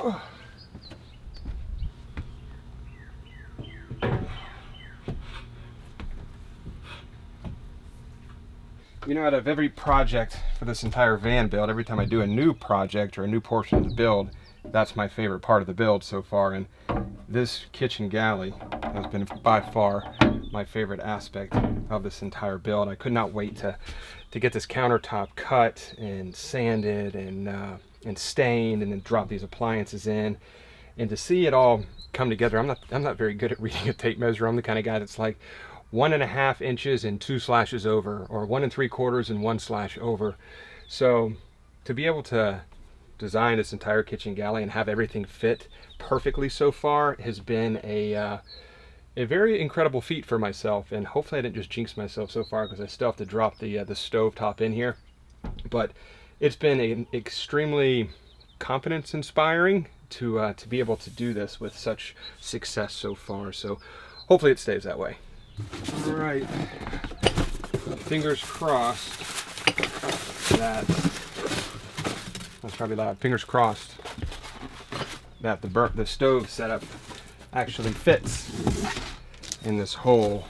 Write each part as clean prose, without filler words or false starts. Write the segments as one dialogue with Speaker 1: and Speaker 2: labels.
Speaker 1: You know, out of every project for this entire van build, every time I do a new project or a new portion of the build, that's my favorite part of the build so far. And this kitchen galley has been by far my favorite aspect of this entire build. I could not wait to get this countertop cut and sanded and stained, and then drop these appliances in, and to see it all come together. I'm not very good at reading a tape measure. I'm the kind of guy that's like 1.5 inches and 2 slashes over, or 1 3/4 and 1 slash over. So to be able to design this entire kitchen galley and have everything fit perfectly so far has been a very incredible feat for myself. And hopefully I didn't just jinx myself so far, because I still have to drop the stove top in here. But it's been an extremely confidence inspiring to be able to do this with such success so far. So hopefully it stays that way. All right, fingers crossed that, that's probably loud, fingers crossed that the stove setup actually fits in this hole.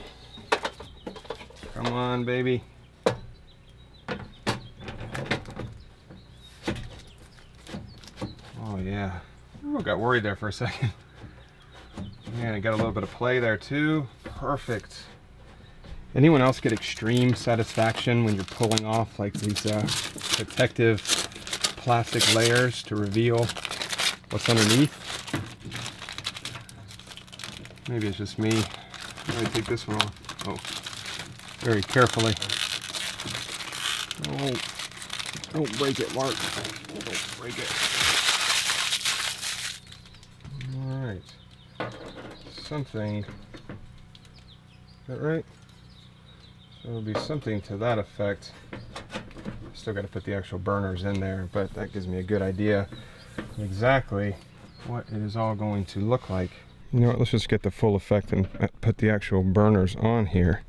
Speaker 1: Come on, baby. Oh yeah, I got worried there for a second. Man, I got a little bit of play there too. Perfect. Anyone else get extreme satisfaction when you're pulling off like these protective plastic layers to reveal what's underneath? Maybe it's just me. Let me take this one off. Oh, very carefully. Oh, don't break it, Mark. Don't break it. All right. Something, is that right? So it'll be something to that effect. Still got to put the actual burners in there, but that gives me a good idea of exactly what it is all going to look like. You know what, let's just get the full effect and put the actual burners on here.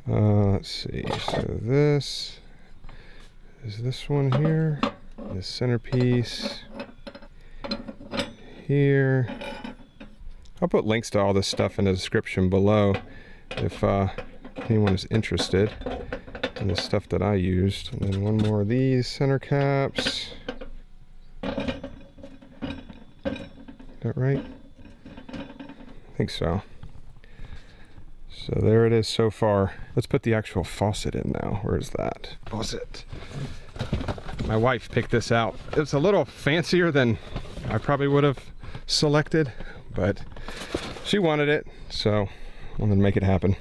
Speaker 1: Let's see, so this is this one here, the centerpiece here. I'll put links to all this stuff in the description below if anyone is interested in the stuff that I used. And then one more of these center caps. Is that right? I think so. So there it is so far. Let's put the actual faucet in now. Where is that? Faucet. My wife picked this out. It's a little fancier than I probably would have selected, but she wanted it, so I wanted to make it happen.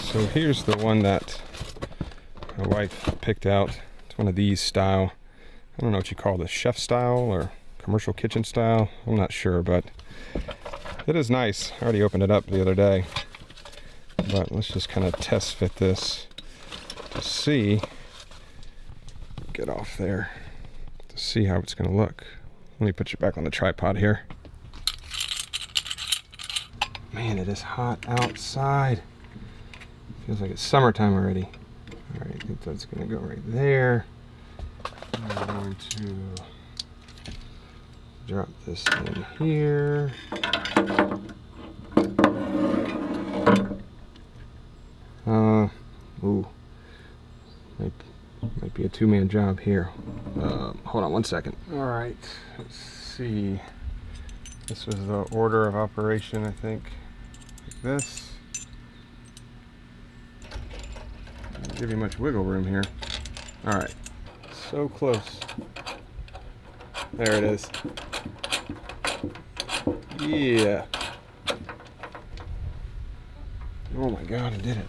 Speaker 1: So here's the one that my wife picked out. It's one of these style. I don't know what you call this, chef style or commercial kitchen style. I'm not sure, but it is nice. I already opened it up the other day, but let's just kind of test fit this to see, get off there, to see how it's going to look. Let me put you back on the tripod here. Man, it is hot outside. Feels like it's summertime already. All right, I think that's going to go right there. I'm going to drop this in here. Ooh, might be a two-man job here. Hold on one second. All right, let's see. This was the order of operation, I think. Like this. Doesn't give you much wiggle room here. All right, so close. There it is. Yeah. Oh my God, I did it.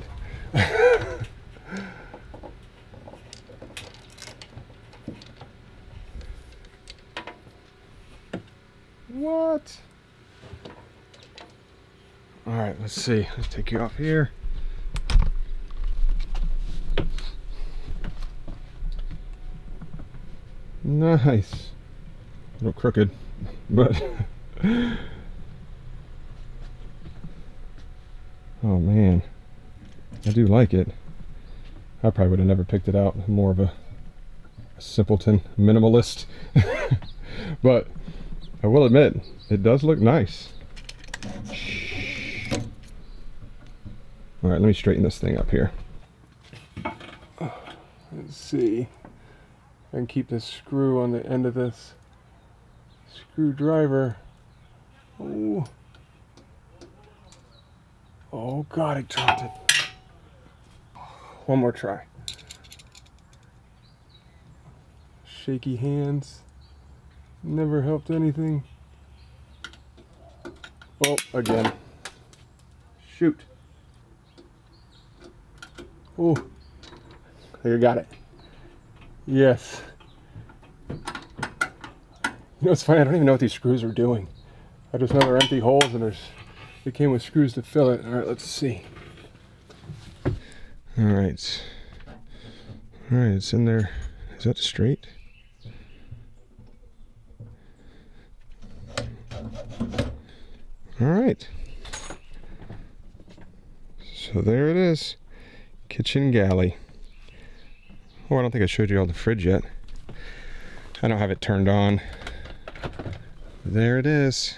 Speaker 1: What? All right, let's see. Let's take you off here. Nice. A little crooked, but oh man, I do like it. I probably would have never picked it out. I'm more of a simpleton, minimalist. But I will admit, it does look nice. All right, let me straighten this thing up here. Let's see. I can keep this screw on the end of this screwdriver. Oh. Oh God, I dropped it. One more try. Shaky hands. Never helped anything. Oh, again. Shoot. Oh, you got it. Yes. You know, it's funny, I don't even know what these screws are doing. I just know they're empty holes and they came with screws to fill it. All right, let's see. All right. All right, it's in there. Is that straight? All right. So there it is. Kitchen galley. Oh, I don't think I showed you all the fridge yet. I don't have it turned on. There it is.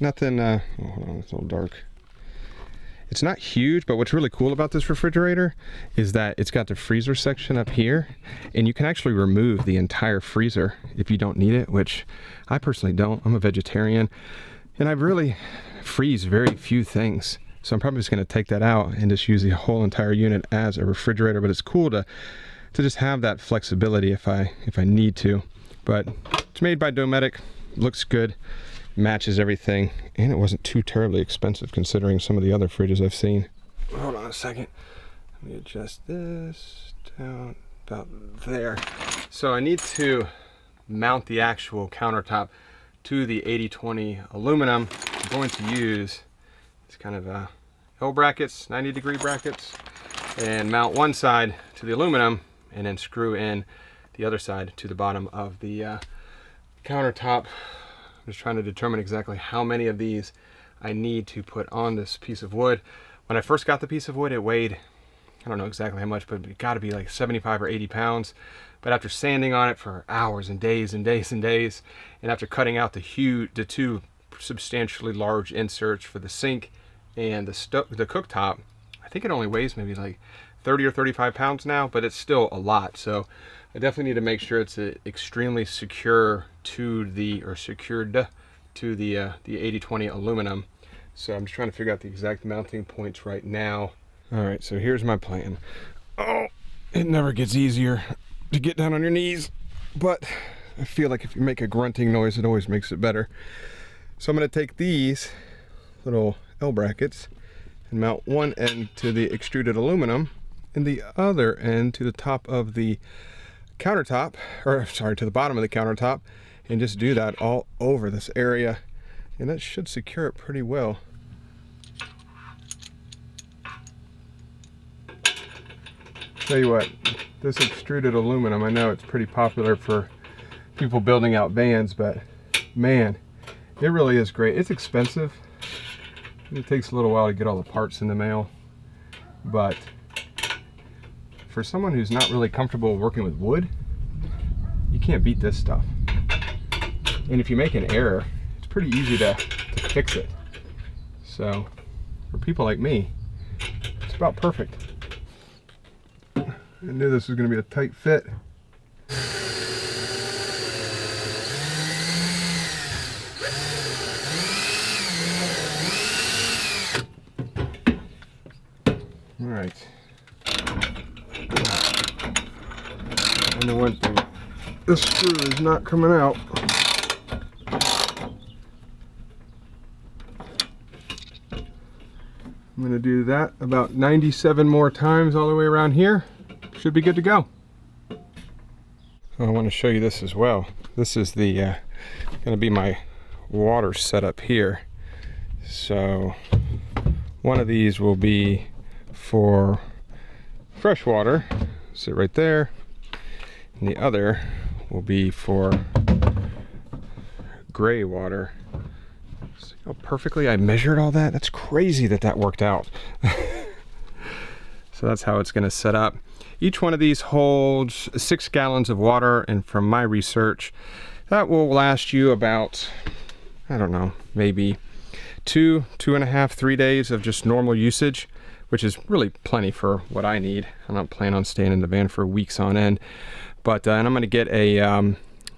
Speaker 1: Nothing, oh, hold on, it's a little dark. It's not huge, but what's really cool about this refrigerator is that it's got the freezer section up here, and you can actually remove the entire freezer if you don't need it, which I personally don't. I'm a vegetarian, and I really freeze very few things. So I'm probably just gonna take that out and just use the whole entire unit as a refrigerator, but it's cool to just have that flexibility if I need to. But it's made by Dometic, looks good, matches everything, and it wasn't too terribly expensive considering some of the other fridges I've seen. Hold on a second. Let me adjust this down about there. So I need to mount the actual countertop to the 80/20 aluminum. I'm going to use it's kind of L brackets, 90-degree brackets, and mount one side to the aluminum and then screw in the other side to the bottom of the countertop. I'm just trying to determine exactly how many of these I need to put on this piece of wood. When I first got the piece of wood, it weighed, I don't know exactly how much, but it got to be like 75 or 80 pounds. But after sanding on it for hours and days and days and days, and after cutting out the two substantially large inserts for the sink and the cooktop, I think it only weighs maybe like 30 or 35 pounds now, but it's still a lot. So I definitely need to make sure it's extremely secure to secured to the 80/20 aluminum. So I'm just trying to figure out the exact mounting points right now. All right, so here's my plan. Oh, it never gets easier to get down on your knees, but I feel like if you make a grunting noise, it always makes it better. So I'm gonna take these little L brackets and mount one end to the extruded aluminum and the other end to the top of the countertop, or sorry, to the bottom of the countertop, and just do that all over this area, and that should secure it pretty well. Tell you what, this extruded aluminum, I know it's pretty popular for people building out vans, but man, it really is great. It's expensive. It takes a little while to get all the parts in the mail, but for someone who's not really comfortable working with wood, you can't beat this stuff. And if you make an error, it's pretty easy to fix it. So for people like me, it's about perfect. I knew this was going to be a tight fit. All right. And the one thing, this screw is not coming out. I'm going to do that about 97 more times all the way around here. Should be good to go. I want to show you this as well. This is the going to be my water setup here. So one of these will be for fresh water, sit right there, and the other will be for gray water. See how perfectly I measured all that? That's crazy that that worked out. So that's how it's going to set up. Each one of these holds 6 gallons of water, and from my research, That will last you about, I don't know, maybe 2.5, 3 days of just normal usage, which is really plenty for what I need. I'm not planning on staying in the van for weeks on end. But and I'm going to get a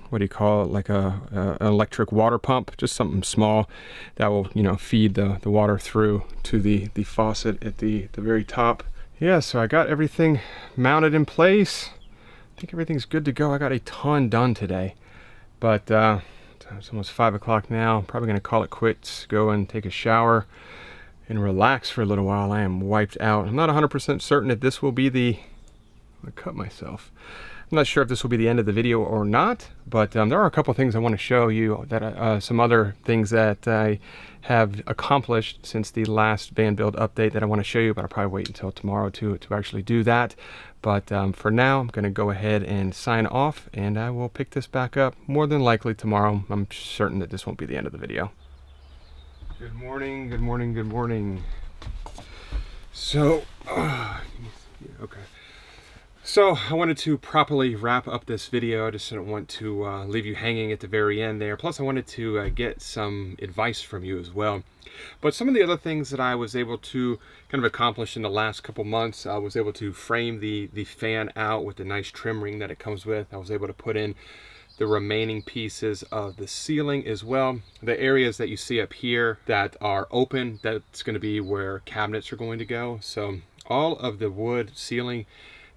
Speaker 1: what do you call it, like an electric water pump, just something small that will, you know, feed the water through to the faucet at the very top. Yeah, so I got everything mounted in place. I think everything's good to go. I got a ton done today, but it's almost 5 o'clock now. I'm probably going to call it quits, go and take a shower and relax for a little while. I am wiped out. I'm not 100% certain if this will be the, I cut myself. I'm not sure if this will be the end of the video or not, but there are a couple things I want to show you, that some other things that I have accomplished since the last van build update that I want to show you, but I'll probably wait until tomorrow to actually do that. But for now, I'm going to go ahead and sign off, and I will pick this back up more than likely tomorrow. I'm certain that this won't be the end of the video. Good morning, good morning, good morning. So, okay. So I wanted to properly wrap up this video. I just didn't want to leave you hanging at the very end there. Plus I wanted to get some advice from you as well. But some of the other things that I was able to kind of accomplish in the last couple months, I was able to frame the fan out with the nice trim ring that it comes with. I was able to put in the remaining pieces of the ceiling as well. The areas that you see up here that are open, that's going to be where cabinets are going to go. So all of the wood ceiling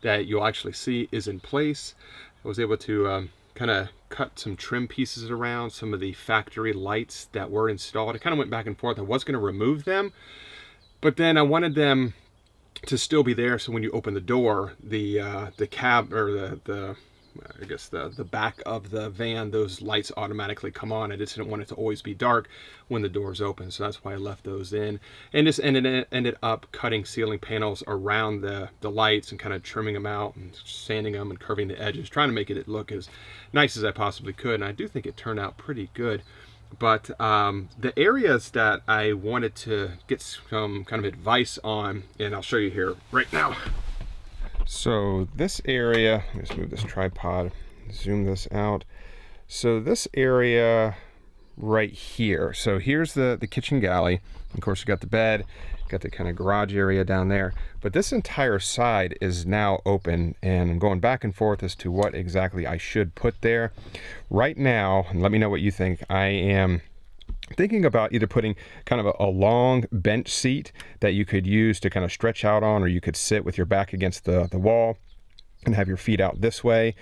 Speaker 1: that you'll actually see is in place. I was able to kind of cut some trim pieces around some of the factory lights that were installed. I kind of went back and forth. I was going to remove them, but then I wanted them to still be there, so when you open the door, the cab, or the I guess the back of the van, those lights automatically come on. I just didn't want it to always be dark when the doors open, so that's why I left those in. And just ended up cutting ceiling panels around the lights and kind of trimming them out and sanding them and curving the edges, trying to make it look as nice as I possibly could. And I do think it turned out pretty good. But the areas that I wanted to get some kind of advice on, and I'll show you here right now. So this area, let's move this tripod, zoom this out. So this area right here, so here's the kitchen galley. Of course, you got the bed, got the kind of garage area down there, but this entire side is now open, and I'm going back and forth as to what exactly I should put there. Right now, and let me know what you think, I am thinking about either putting kind of a long bench seat that you could use to kind of stretch out on, or you could sit with your back against the wall and have your feet out this way,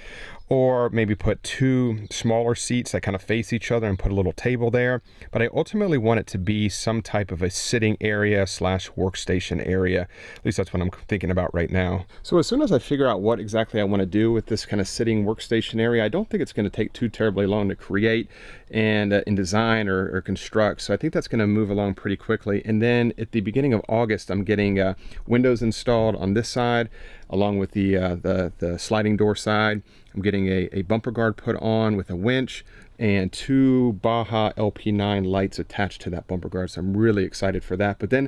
Speaker 1: or maybe put two smaller seats that kind of face each other and put a little table there. But I ultimately want it to be some type of a sitting area slash workstation area. At least that's what I'm thinking about right now. So as soon as I figure out what exactly I want to do with this kind of sitting workstation area, I don't think it's going to take too terribly long to create and in design or construct. So I think that's going to move along pretty quickly. And then at the beginning of August, I'm getting windows installed on this side, along with the sliding door side. I'm getting a bumper guard put on with a winch and two Baja LP9 lights attached to that bumper guard. So I'm really excited for that. But then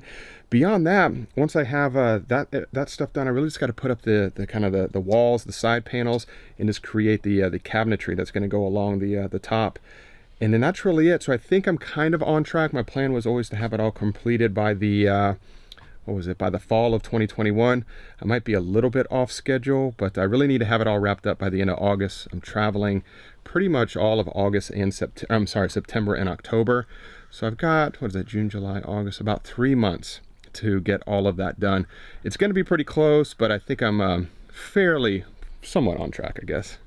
Speaker 1: beyond that, once I have that stuff done, I really just got to put up the kind of the walls, the side panels, and just create the cabinetry that's going to go along the top. And then that's really it. So I think I'm kind of on track. My plan was always to have it all completed by the by the fall of 2021. I might be a little bit off schedule, but I really need to have it all wrapped up by the end of August. I'm traveling pretty much all of August and September and October. So I've got, June, July, August, about 3 months to get all of that done. It's going to be pretty close, but I think I'm somewhat on track, I guess.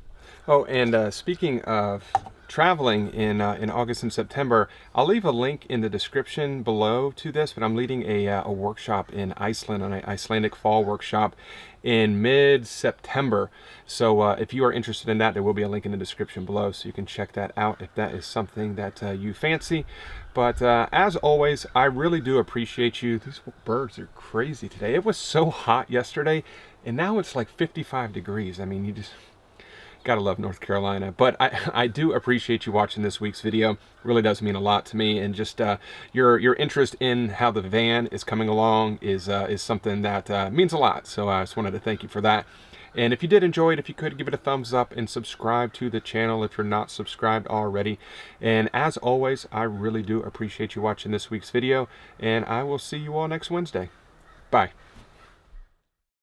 Speaker 1: Oh, and speaking of traveling in August and September, I'll leave a link in the description below to this, but I'm leading a workshop in Iceland, an Icelandic fall workshop in mid-September. So if you are interested in that, there will be a link in the description below, so you can check that out if that is something that you fancy. But as always, I really do appreciate you. These birds are crazy today. It was so hot yesterday, and now it's like 55 degrees. I mean, you just gotta love North Carolina. But I do appreciate you watching this week's video. It really does mean a lot to me, and just your interest in how the van is coming along is something that means a lot. So I just wanted to thank you for that. And if you did enjoy it, if you could give it a thumbs up and subscribe to the channel if you're not subscribed already. And as always, I really do appreciate you watching this week's video, and I will see you all next Wednesday. Bye.